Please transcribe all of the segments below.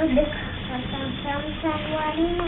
Udah pasang warna.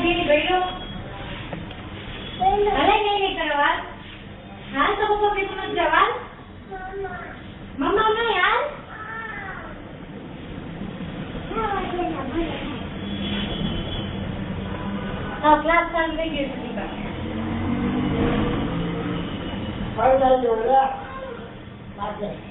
Ini bayo. Alay na ini karawal? Ha? Sa ko pa magdawal? Mama na yan? Class kan begini juga. Final juga. Masih.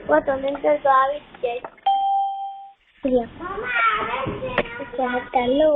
What on the चलो चलो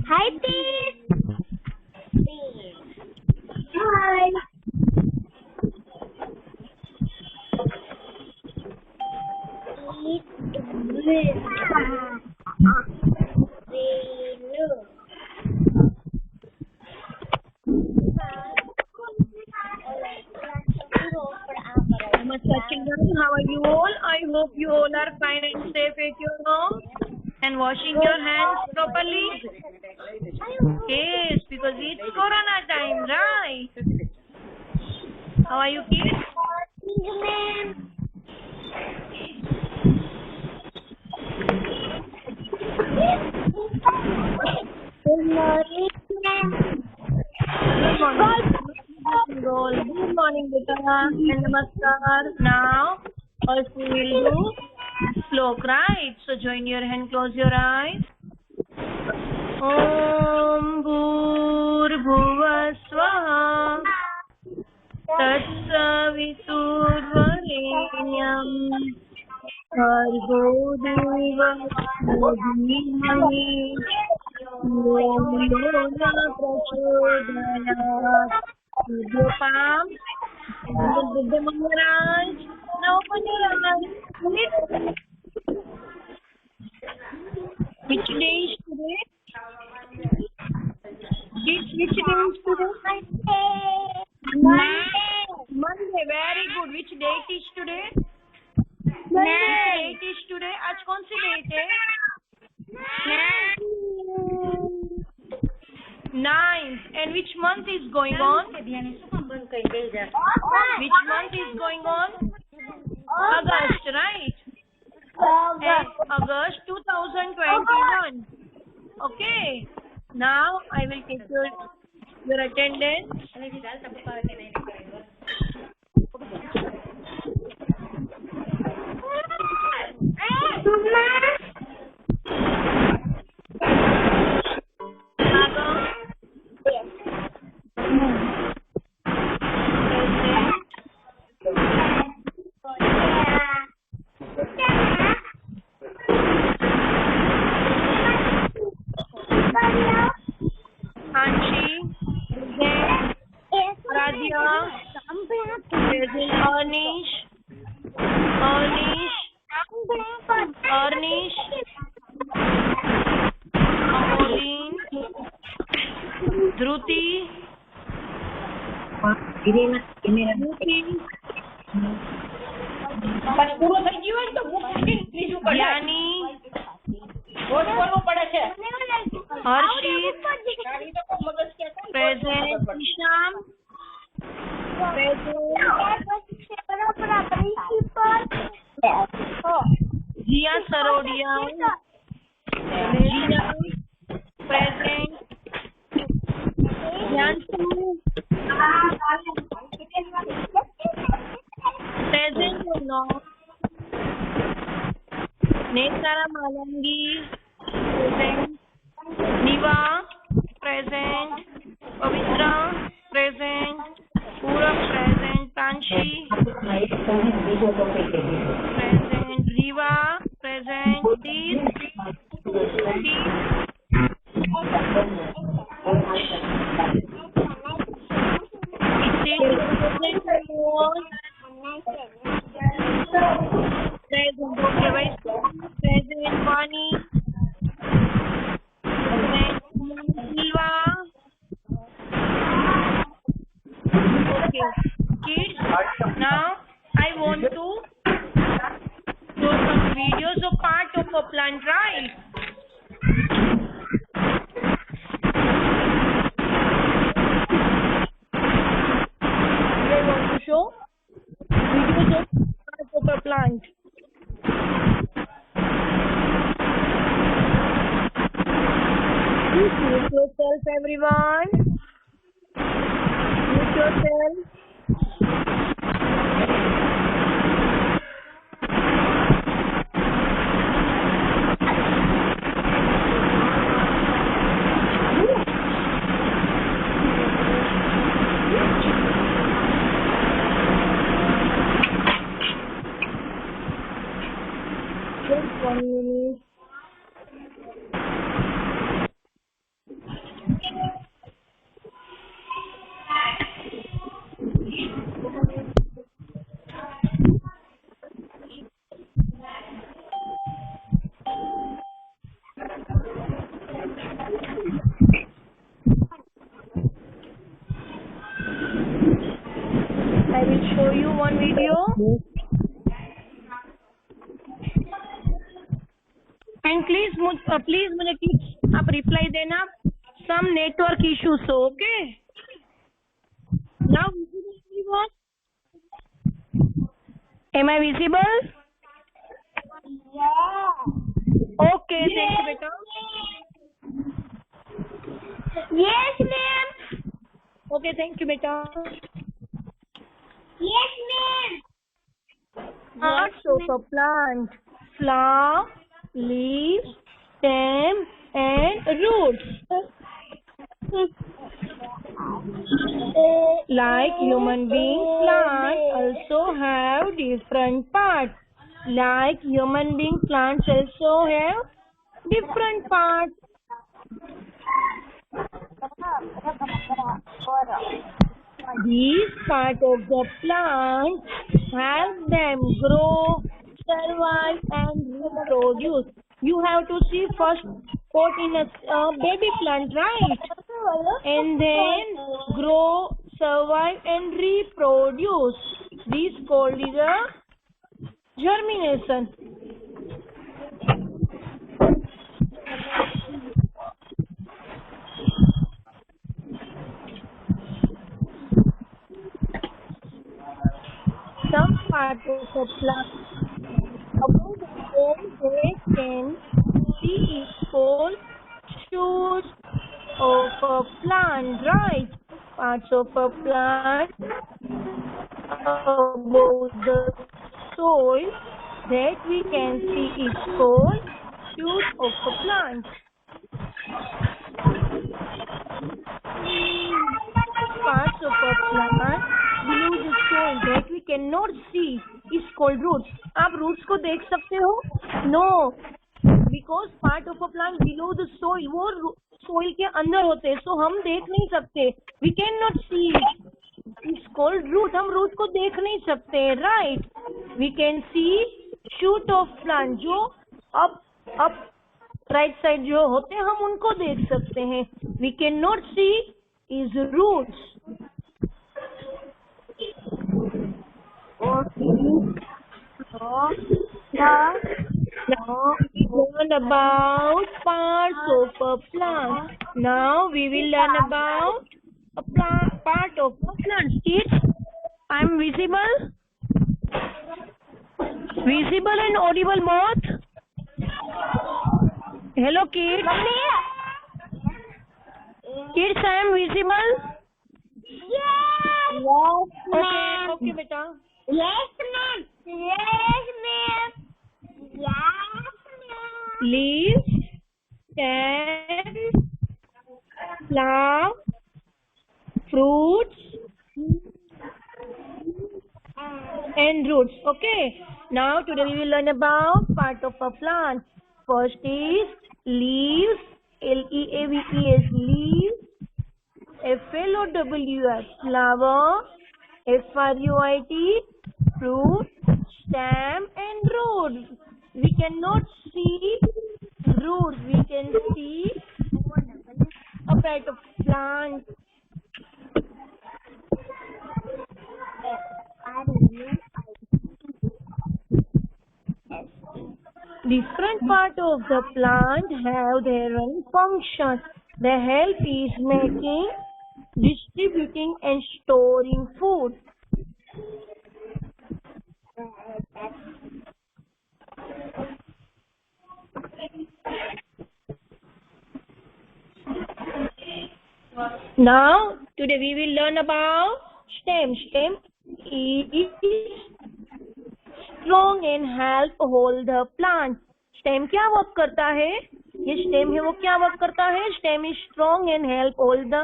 Hi, Pete. Hi. Namaskar children, how are you all? I hope you all are fine and safe at your home and washing your hands properly. Yes, because it's Corona time, right? How are you kids? Good morning, ma'am. Good morning, beta, and namaskar. Now, first we will do slow, right? So join your hand, close your eyes. Om Bhurbhuva Swaha Tatsaviturvarenyam Bhargo Devasya Dhimahi Om Yona Prachodayat. With your palm, with the Maharaj. Now open your eyes. Which day is today? Which day is today? Monday. Very good. Which date is today? Monday. Which date is today? आज कौन सी date है? 9th. And which month is going on? Which month is going on? August, right? And August 2021. Okay. Now I will take your attendance. Ornish, Amolin, Dhruti, Gyani, Harshit, present, Isham, Jia Sarodia, Gina, present, Yansu, present or not, Nesara Malangi, present, Niva, present, Pavitra, present, Purab, present, Tanshi, present, Riva, present, Tees, present, present, Vani, present, Silva. Okay, kids, now I want to show some videos of part of a plant, right? I want to show videos of part of a plant. Please mute yourself, everyone. Mute yourself. Just 1 minute. I will show you one video. And please मुझे kids आप reply देना. Some network issues, so okay. Now visible. Am I visible? Yeah. Okay, thank you, beta. Yes, ma'am. Okay, thank you, beta. Yes, ma'am. Parts of a plant: flower, leaves, stem, and roots. Like human beings, plants also have different parts. Like human being, plants also have different parts. These parts of the plant help them grow, survive, and reproduce. You have to see first pot in a baby plant, right? And then grow, survive, and reproduce. This called is a germination. Some parts of a plant above the bone they can see is called shoots of a plant, right? Parts of a plant above the soil that we can see is called shoots of a plant. Parts of a plant below the soil that we cannot see is called roots. आप roots को देख सकते हो? No, because part of a plant below the soil वो soil के अंदर होते हैं, so हम देख नहीं सकते. We cannot see it. It's called root. हम root को देख नहीं सकते, right? We can see shoot of plant जो up right side जो होते हैं हम उनको देख सकते हैं. We cannot see is roots. Now we learn about parts of a plant. Now we will learn about a part of a plant. Kids, I am visible? Visible and audible both? Hello kids. Kids, I am visible? Yes. Okay, beta. Yes, ma'am. Yes, ma'am. Yes, ma'am. Leaves, stem, flower, fruits, and roots. Okay. Now today we will learn about part of a plant. First is leaves. L-E-A-V-E-S, leaves. F-L-O-W-S, flower. F-R-U-I-T, fruit, stem, and roots. We cannot see roots. We can see a part of plant. Different part of the plant have their own function. The help is making, distributing and storing food. Now, today we will learn about stem. Stem is strong and help hold the plant. Stem क्या work करता है? ये stem है, वो क्या work करता है? Stem is strong and help hold the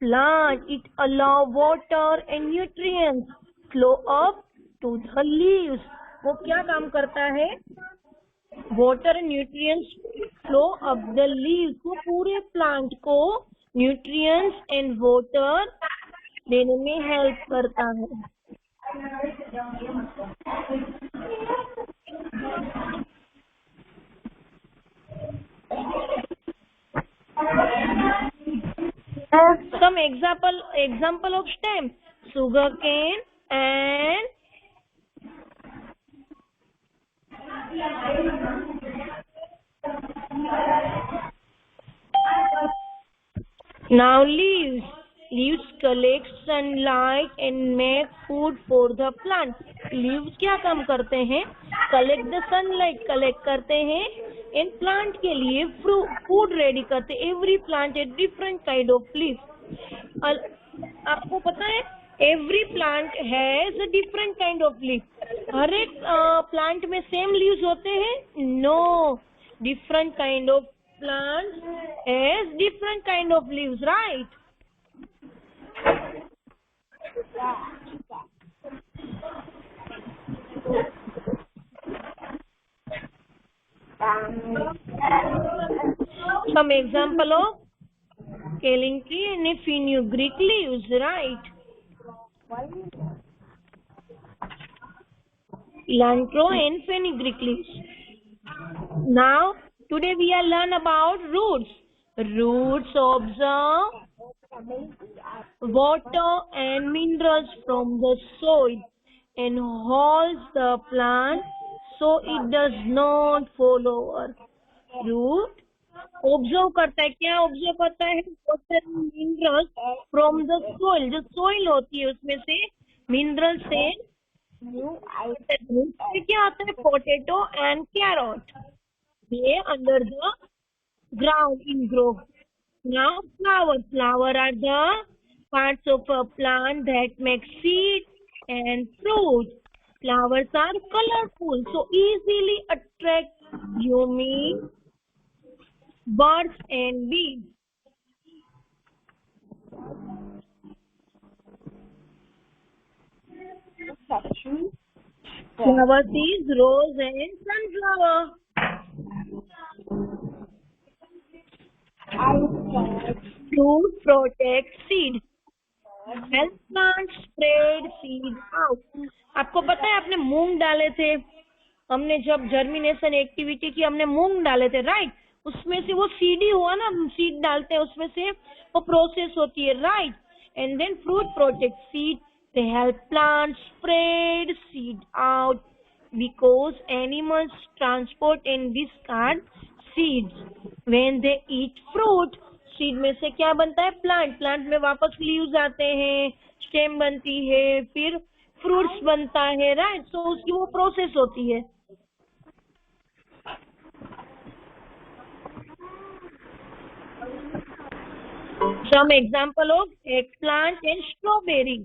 plant. It allow water and nutrients flow up to the leaves. वो क्या काम करता है? Water and nutrients flow up the leaves. वो पूरे प्लांट को nutrients and water देने में हेल्प करता है. Some example of stem: sugarcane and now leaves. Leaves collect sunlight and make food for the plant. Leaves क्या काम करते हैं? Collect the sunlight, collect करते हैं and plant के लिए food ready करते हैं. Every plant a different kind of leaf. आपको पता है? Every plant has a different kind of leaf. हर एक प्लांट में सेम लीव्स होते हैं? No, different kind of plants has different kind of leaves, right? Some example of kalinki and fenugreek leaves, right? Cilantro and fenugreek leaves. Now, today we are learn about roots. Roots absorb water and minerals from the soil and holds the plant so it does not fall over. Root observe करता है. क्या observe करता है? Water minerals from the soil. जो soil होती है उसमें से मिनरल्स से क्या आता है? Potato and carrot. ये under the ground in growth. Now flower are the parts of a plant that make seed and fruit. Flowers are colorful, so easily attract humming birds and bees. Flowers is rose and sunflower. Fruit protect seed. Help plants spread seed out. आपको पता है आपने मूंग डाले थे, हमने जब germination activity की हमने मूंग डाले थे, राइट? उसमें से वो सीड ही हुआ ना, सीड डालते हैं उसमें से वो प्रोसेस होती है, right? And then fruit protect seed. They help plants spread seed out because animals transport and discard seeds when they eat fruit. Seed में से क्या बनता है? प्लांट. प्लांट में वापस लीव्स आते हैं, स्टेम बनती है, फिर फ्रूट्स बनता है, राइट? सो उसकी वो प्रोसेस होती है. Some example of eggplant and strawberry.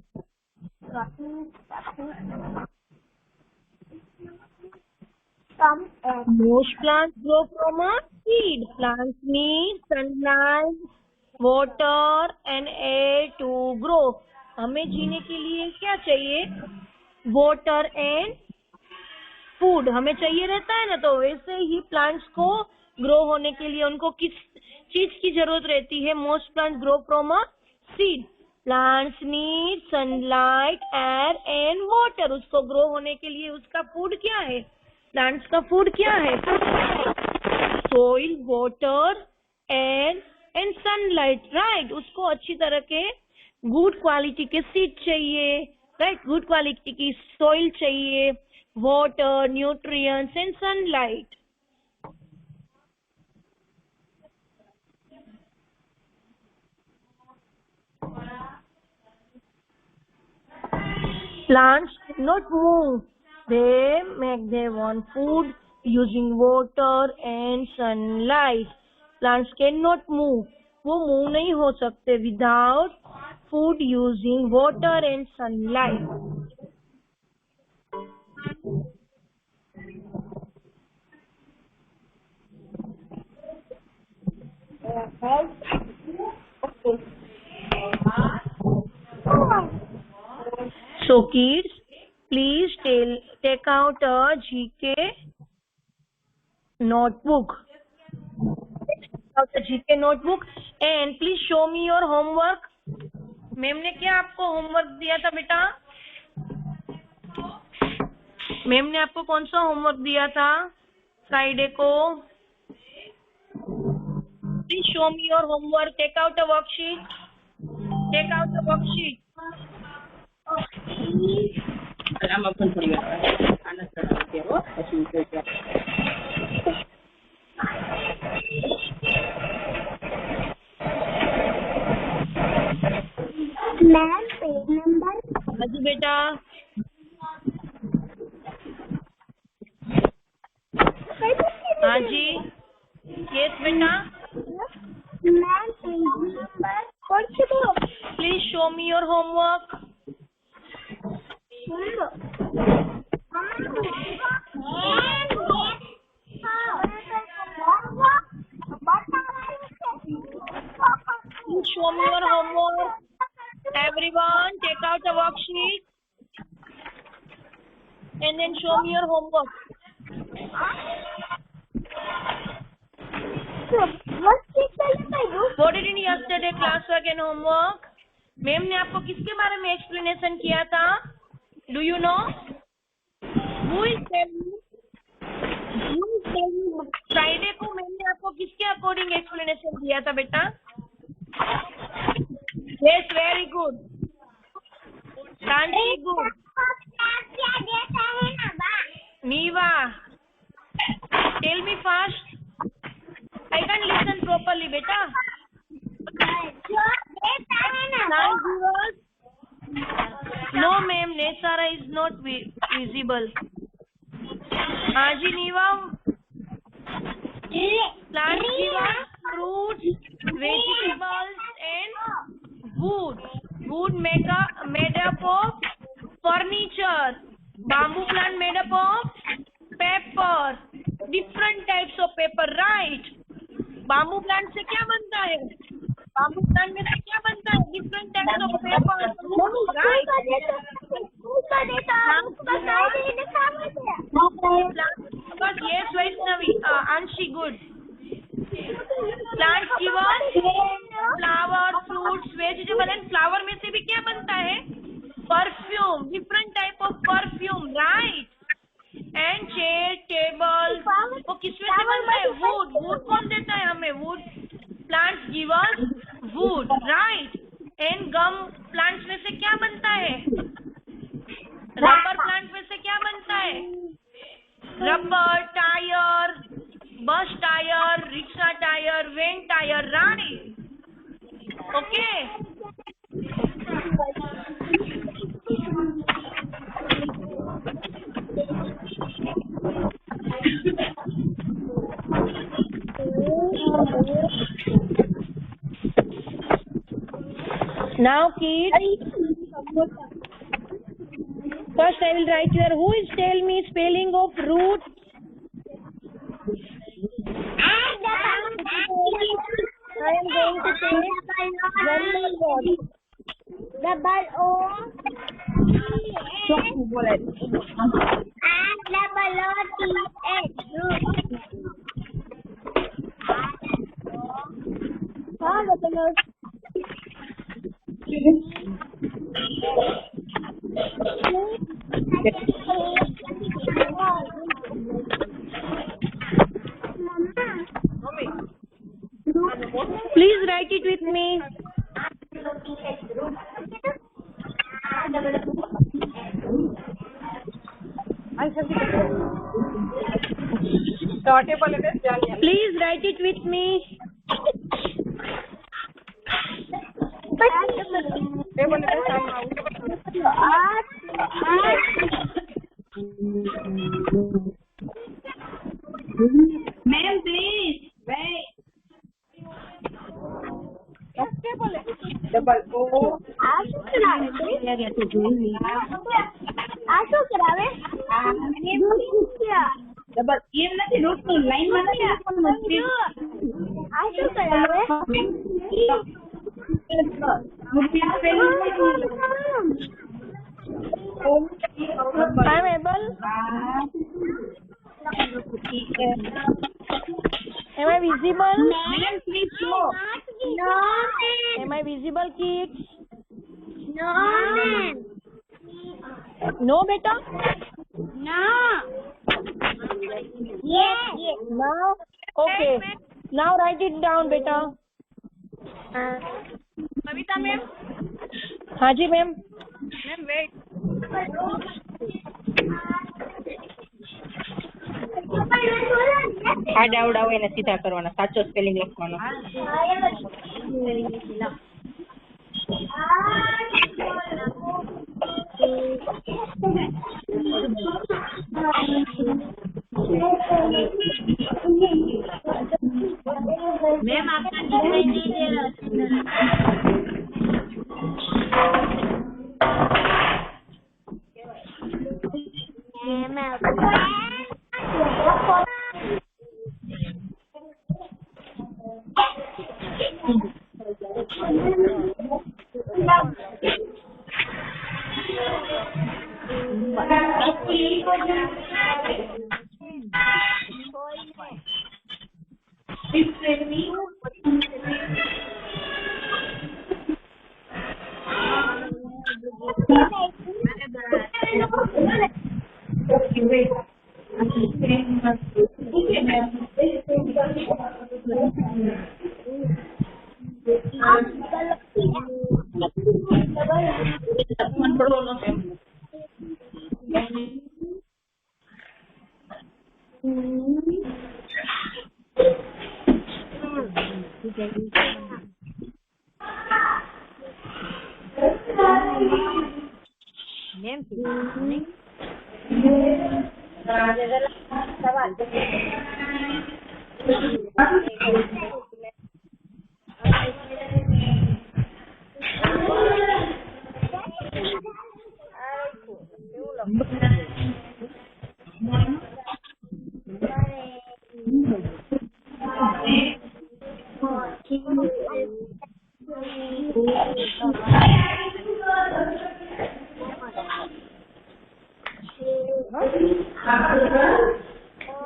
Most plants grow from a seed. Plants need sunlight, water and air to grow. हमें जीने के लिए क्या चाहिए? Water and food हमें चाहिए रहता है ना. तो वैसे ही प्लांट्स को ग्रो होने के लिए उनको किस चीज की जरूरत रहती है? Most plants grow from a seed. Plants need sunlight, air and water. उसको ग्रो होने के लिए उसका फूड क्या है? प्लांट्स का फूड क्या है? Soil, water, air and sunlight, right? उसको अच्छी तरह के गुड क्वालिटी के सीड चाहिए, राइट? गुड क्वालिटी की सोइल चाहिए, water, nutrients and sunlight. Plants cannot move. They make their own food using water and sunlight. Plants cannot move. वो move नहीं हो सकते without food using water and sunlight. So kids, please take out a GK notebook. Take out a GK notebook and please show me your homework. Ma'am ने क्या आपको homework दिया था बेटा? मैम ने आपको कौन सा होमवर्क दिया था फ्राइडे को? Please show me your homework. Take out a worksheet. Take out a worksheet. Alam pun pergi. Anak sekarang kira, pasal itu. Ma'am page number हाजी बेटा हाँ जी यस बेटा मैम पेज नंबर कौन सी book? Please show me your homework show me your homework. Everyone, take out a worksheet and then show me your homework. What did in yesterday classwork and homework? Ma'am ने आपको किसके बारे में explanation किया था? Do you know? Who is telling? Friday को ma'am ने आपको किसके अकॉर्डिंग एक्सप्लेनेशन दिया था बेटा? Yes, very good. Very good. Niva, tell me fast. I can't listen properly, beta. No, ma'am, Nesara is not visible. Haji Niva, plants give us fruits, vegetables, and wood. Wood made up of furniture. Bamboo plant made up of paper. Different types of paper, right? Bamboo plant से क्या बनता है? Bamboo plant में से क्या बनता है? Different types of paper, right? Yes, Vaishnavi, Anshi, good. Plants give us flower, fruits, vegetable and flower में से भी क्या बनता है? Perfume, different type of perfume, right? And chair, table, वो किसमें से बनता है? Wood, wood कौन देता है हमें? Wood, plants give us wood, right? And gum plants में से क्या बनता है? Rubber plant में से क्या बनता है? Rubber, tire, bus tire, rickshaw tire, van tire, right? Okay. Now kids, first I will write here, who is tell me spelling of root? I am going to take one more word. Double O Please write it with me. Please write it with me. Ma'am please wait. Double O આ શું કરાવે છે? આ શું કરાવે? Double એમ નથી route નું line માં નથી લખવાનું આ શું કરાવે? I'm able. Am I visible? Ma'am please slow No, Am I visible, kids? no, ma'am. No, beta. No. Yes, yes. Now, okay. Now write it down, beta. Kavita ma'am. हाँ जी ma'am. Ma'am wait. આડા અવડા હોય ને સીધા કરવાના સાચો spelling લખવાનો ma'am आपका दिखाई नहीं दे रहा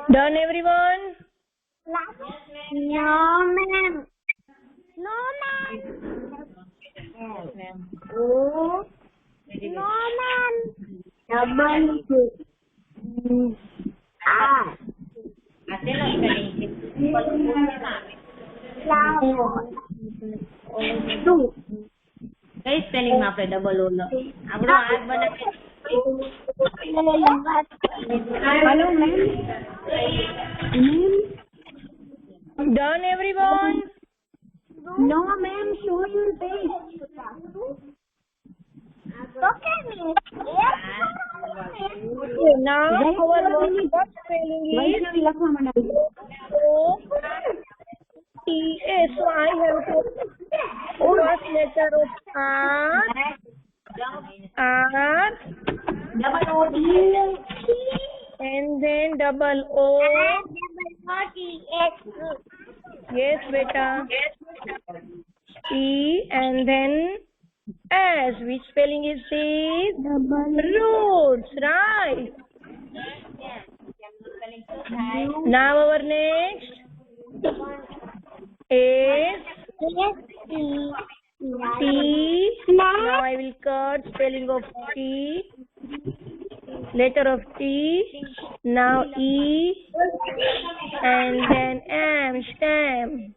Done, everyone? No, ma'am. No, ma'am. Oh, no, ma'am. Double R. Two. કઈ સ્પેલિંગ માં આપણે ડબલ ઓ આપણો હાથ બનાવે Hello, ma'am. Done, everyone? No, ma'am. Show your face. Look at me. Yes. Okay, now our what spelling is O-T-A. So I have to first letter of R, Double O D. and then double O. Yes, beta. E and then S. Which spelling is this? Roots, right? Now our next is T. Now I will cut spelling of T. Letter of T. Now E and then M. Stem.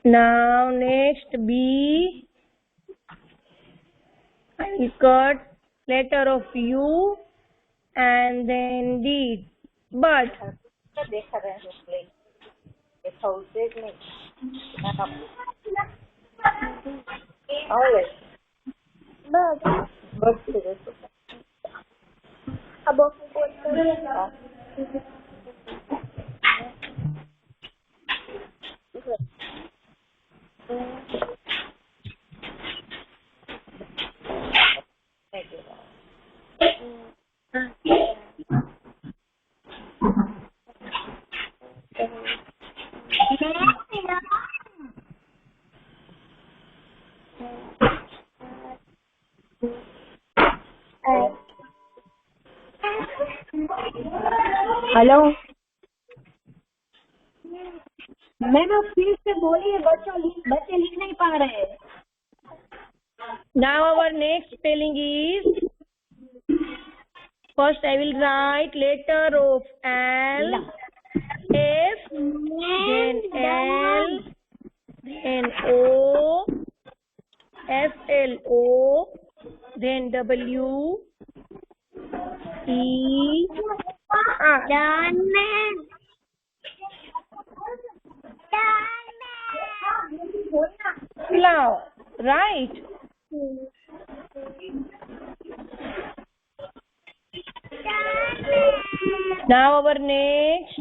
Now next B. I will cut letter of U and then did. But देखा रहे हैं play देखा उसे नहीं always बस अब hello ma'am आप फिर से बोलिए बच्चे लिख नहीं पा रहे हैं now our next spelling is, first I will write letter of L, F, then L, then O, F L O, then W, E, R. done man. Now, right? Now our next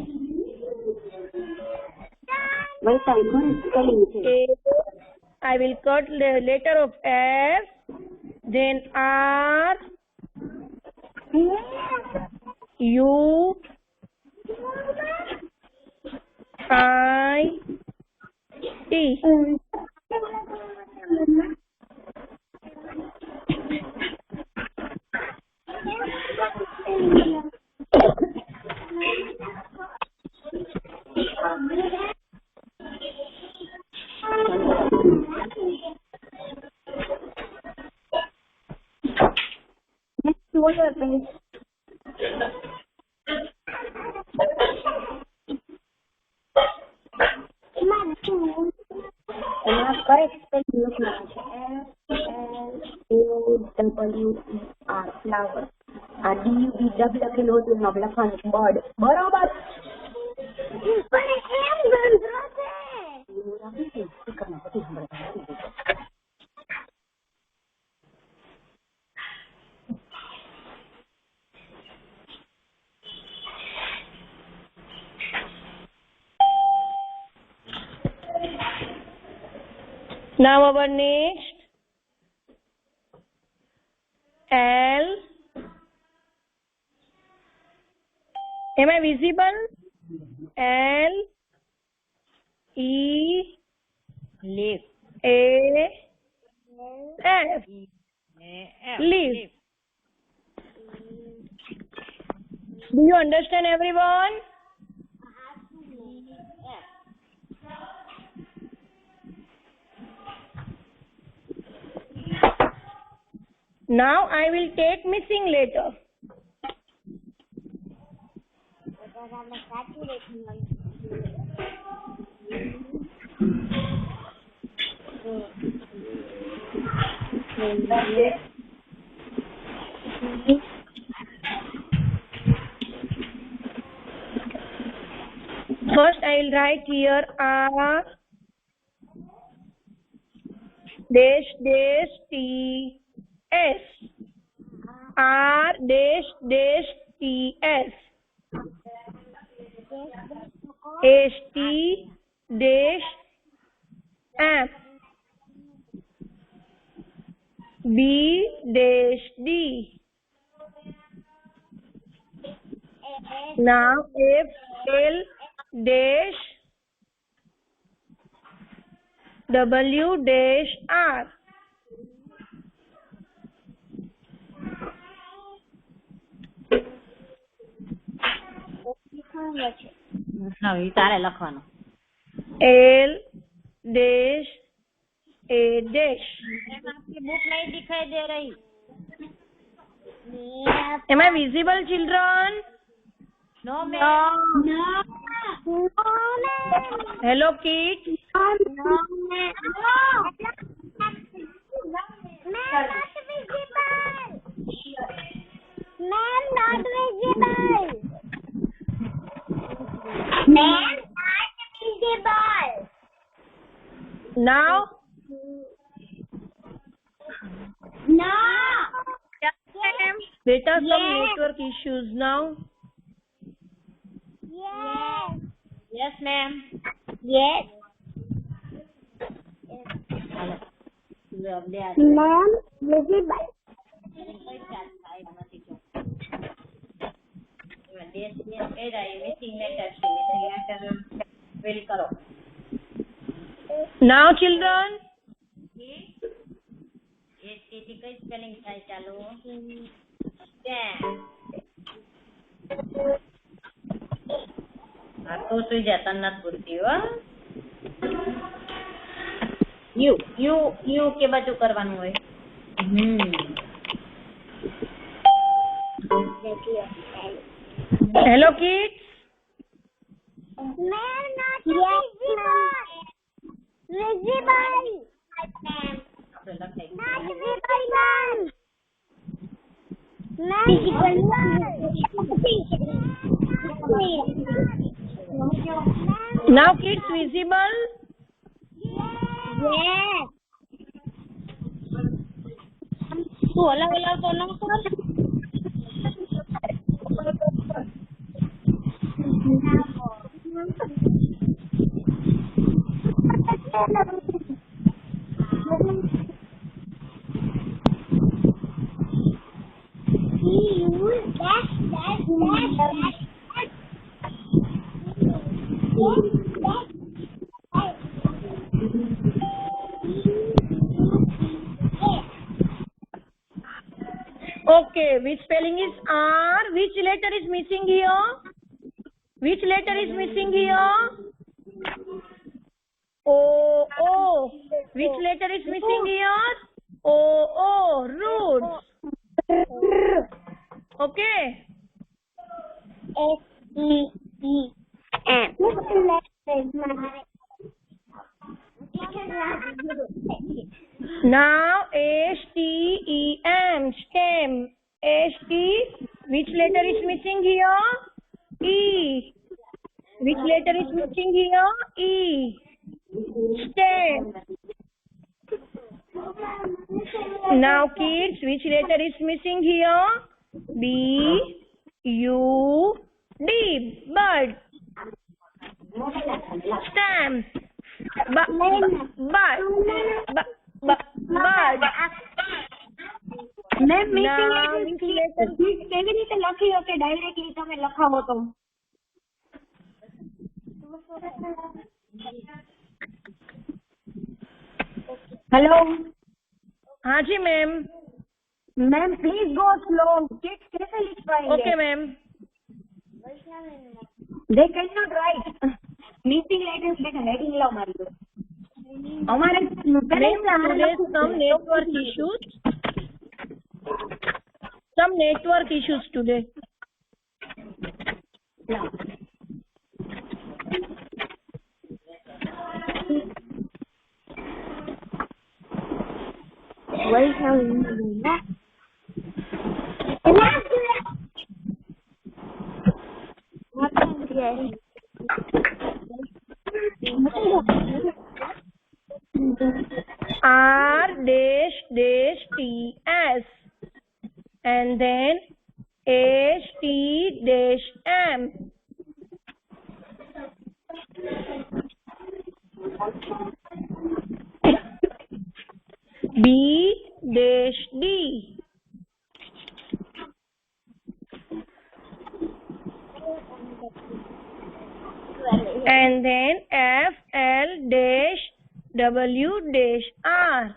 I will cut the letter of F, then R, U, I, T. FLOWER flower DUB લખેલું હતું એમાં લખવાનું bird બરાબર Now our next L. Am I visible? L E leaf A F. Leaf. Do you understand, everyone? Now I will take missing letter. First I will write here R dash dash T S. R dash dash T S. S T dash F. B dash D. Now F L dash W dash R. તારે લખવાનું L dash A dash. आपकी book नहीं दिखाई दे रही Am I visible, children? No ma'am Hello, kids. Ma'am, not visible. visible. Man, not visible. Now, No. beta, some network issues now. Yes. Yes, ma'am. Yes. They are Man, visible. Now, children. Spelling થાય ચાલો આ તો સુઈ જા તને નથી પૂરતી હો યુ યુ યુ કે બધું કરવાનું હોય Hello, kids. Man, not visible. Visible. આપણે લખાઈ Not visible, man. Man, visible. Now, kids, visible. Yes. तू अलग अलग तो ना कर Okay, which spelling is R? Which letter is missing here? Which letter is missing here? O, O. Which letter is missing here? O, O. Roots. Okay. S-E-E-M. Now, S-T-E-M. STEM. S-T. Which letter is missing here? E. Which letter is missing here? E. STEM. Now, kids, which letter is missing here? B. U. D. Bird. Stamp. Bird. Ma'am Now, which letter? કેવી રીતે લખી કે directly તમે લખાવો તો hello हाँ जी ma'am. Ma'am please go slow kids कैसे लिख पाएंगे Okay ma'am. They can not write missing letters देखा हेडिंग लो मारी दो हमारे There's some network issues. Some network issues today. R dash dash T S and then H T dash M. B dash D. And then F L dash W dash R.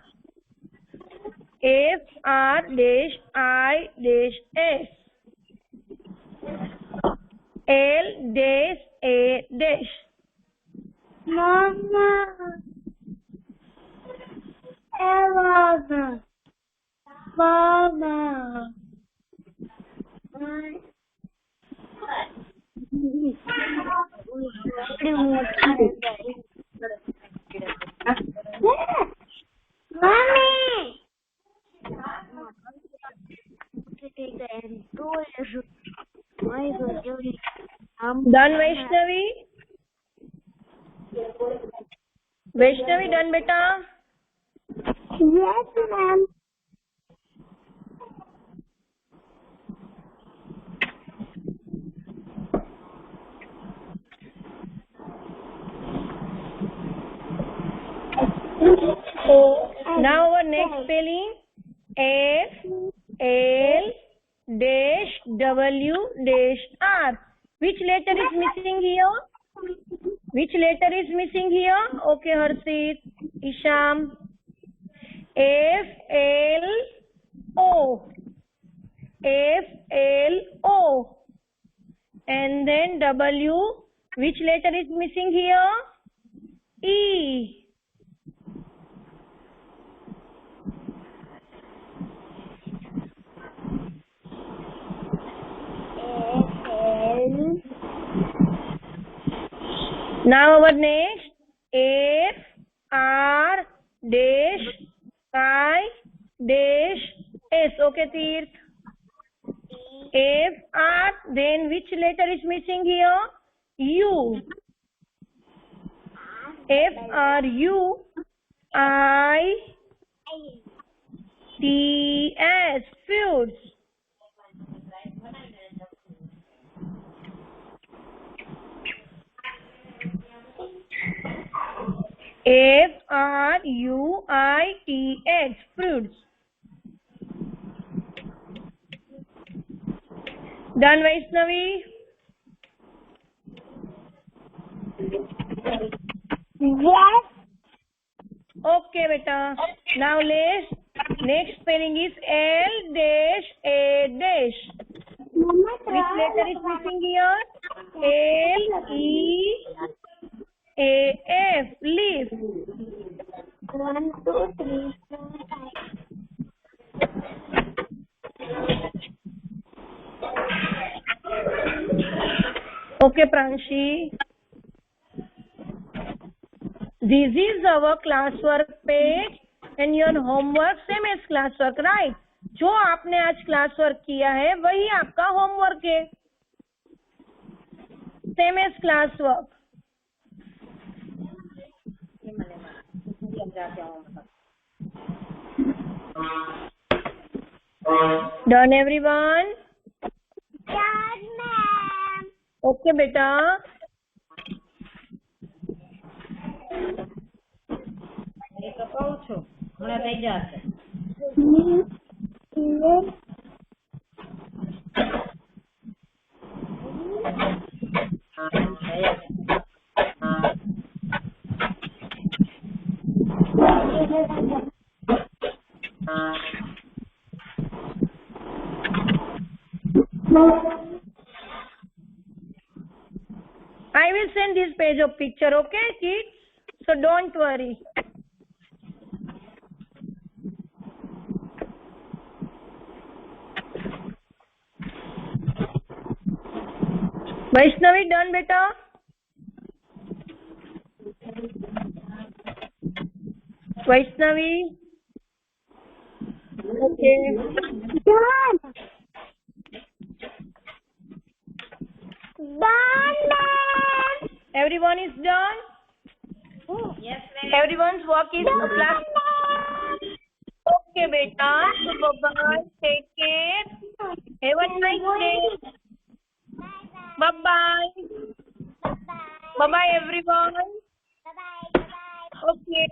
F R dash I dash S. L dash A dash. Mama. Mama. Mama. Mommy. Done Vaishnavi? Vaishnavi done बेटा? Yes, ma'am. Now our next spelling, F L dash W dash R. Which letter is missing here? Which letter is missing here? Okay, Harshit, Isham. F L O. F L O. And then W. Which letter is missing here? E. Now our next, F R dash I dash S. Okay, Tirth. F R. Then which letter is missing here? U. F R U I T S. Fruits. F R U I T H. Fruits. Done, Vaishnavi? Yes. Okay, beta. Now next spelling is L dash A dash. Mama, Which letter is missing here? L E A F. Leaf. 1, 2, 3, 4, 5. Okay, Pranshi. This is our classwork page and your homework same as classwork, right? जो आपने आज classwork किया है वही आपका homework है, same as classwork. Done, everyone? Yes, ma'am. Okay, बेटा. કહું છું હમણાં થઈ જશે. I will send this page of picture, okay, kids? So don't worry. Vaishnavi, done, beta? Vaishnavi? Okay. Done. Done, ma'am. Everyone is done? Yes, ma'am. Everyone's work is class. Okay, beta. So bye-bye. Take care. Have a nice day. Bye-bye. Bye-bye, everyone. Okay.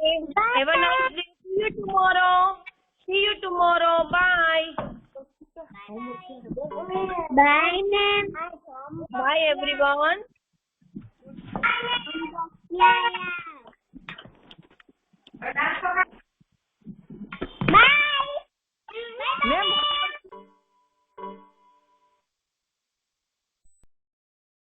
Have a nice day. See you tomorrow. See you tomorrow. Bye. Bye, ma'am. Bye, everyone.